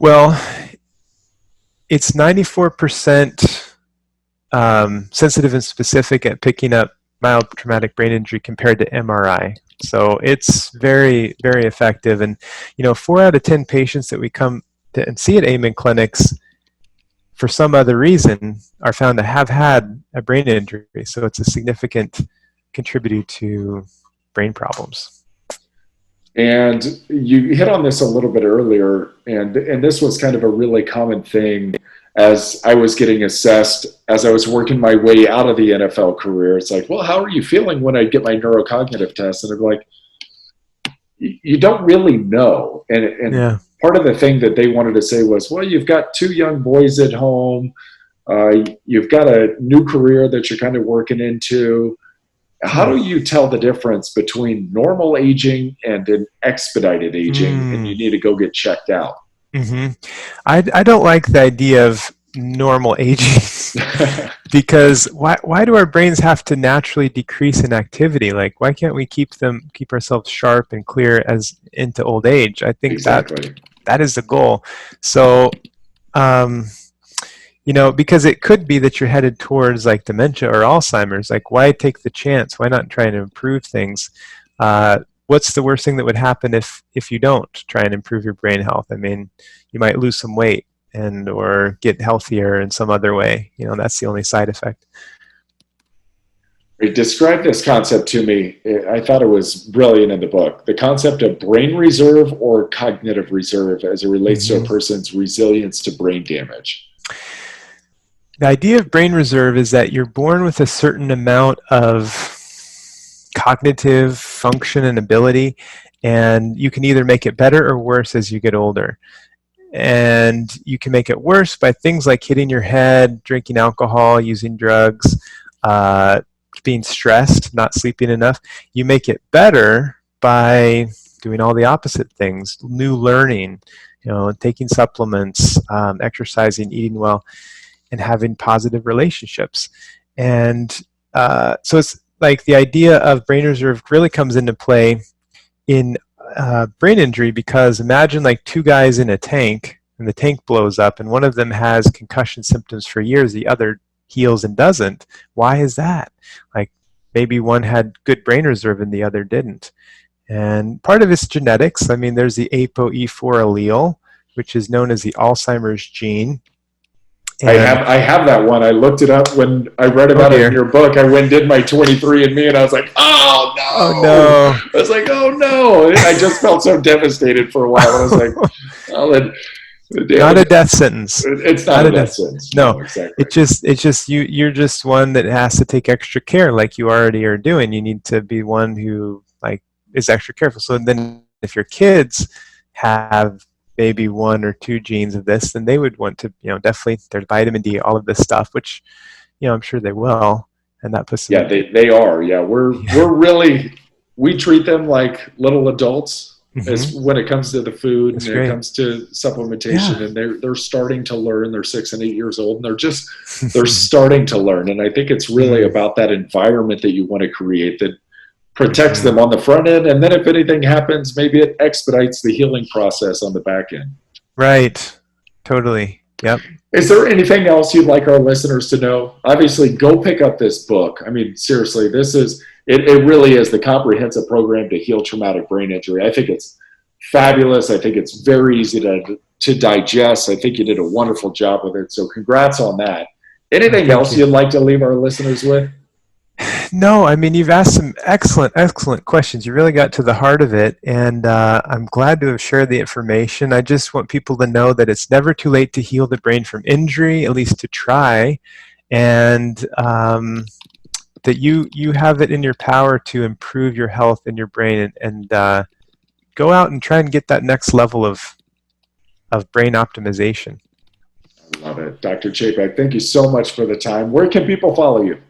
Well, it's 94% sensitive and specific at picking up mild traumatic brain injury compared to MRI. So it's very, very effective. And, 4 out of 10 patients that we come to and see at Amen clinics for some other reason are found to have had a brain injury. So it's a significant contributor to brain problems. And you hit on this a little bit earlier, and this was kind of a really common thing as I was getting assessed, as I was working my way out of the NFL career. It's like, well, how are you feeling when I get my neurocognitive test? And I'm like, you don't really know. And part of the thing that they wanted to say was, well, you've got 2 young boys at home. You've got a new career that you're kind of working into. How do you tell the difference between normal aging and an expedited aging, and you need to go get checked out? I don't like the idea of normal aging because why do our brains have to naturally decrease in activity? Like, why can't we keep ourselves sharp and clear as into old age? I think that is the goal. So, because it could be that you're headed towards like dementia or Alzheimer's. Like, why take the chance? Why not try and improve things? What's the worst thing that would happen if you don't try and improve your brain health? I mean, you might lose some weight or get healthier in some other way. That's the only side effect. Describe this concept to me. I thought it was brilliant in the book. The concept of brain reserve or cognitive reserve as it relates to a person's resilience to brain damage. The idea of brain reserve is that you're born with a certain amount of cognitive function and ability, and you can either make it better or worse as you get older. And you can make it worse by things like hitting your head, drinking alcohol, using drugs, being stressed, not sleeping enough. You make it better by doing all the opposite things, new learning, taking supplements, exercising, eating well, and having positive relationships. And so it's like the idea of brain reserve really comes into play in brain injury, because imagine like 2 guys in a tank and the tank blows up, and one of them has concussion symptoms for years, the other heals and doesn't. Why is that? Like, maybe one had good brain reserve and the other didn't. And part of it's genetics. I mean, there's the ApoE4 allele, which is known as the Alzheimer's gene. And I have that one. I looked it up when I read about it in your book. I went and did my 23andMe, and I was like, oh no. Oh no. I was like, oh no. I just felt so devastated for a while. I was like, oh, not a death sentence. It's not a death sentence. No, exactly. It's just you're just one that has to take extra care, like you already are doing. You need to be one who like is extra careful. So then if your kids have maybe 1 or 2 genes of this, then they would want to, definitely there's vitamin D, all of this stuff, which, I'm sure they will. And that puts them. Yeah, they are. Yeah. We're really, we treat them like little adults. As when it comes to the food and it comes to supplementation, and they're starting to learn. They're 6 and 8 years old, and they're starting to learn. And I think it's really about that environment that you want to create that protects them on the front end, and then if anything happens, maybe it expedites the healing process on the back end. Right. Totally. Yep. Is there anything else you'd like our listeners to know? Obviously, go pick up this book. I mean, seriously, this is it really is the comprehensive program to heal traumatic brain injury. I think it's fabulous. I think it's very easy to digest. I think you did a wonderful job with it. So congrats on that. Anything else you'd like to leave our listeners with? No, I mean, you've asked some excellent questions. You really got to the heart of it, and I'm glad to have shared the information. I just want people to know that it's never too late to heal the brain from injury, at least to try, and that you have it in your power to improve your health and your brain, and go out and try and get that next level of brain optimization. I love it. Dr. Chapek, thank you so much for the time. Where can people follow you?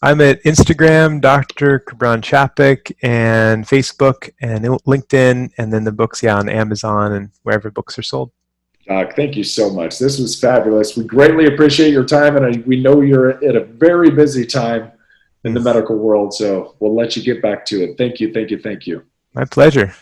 I'm at Instagram, Dr. Kabran Chapek, and Facebook, and LinkedIn, and then the books, on Amazon and wherever books are sold. Doc, thank you so much. This was fabulous. We greatly appreciate your time, and we know you're at a very busy time in the medical world, so we'll let you get back to it. Thank you. My pleasure.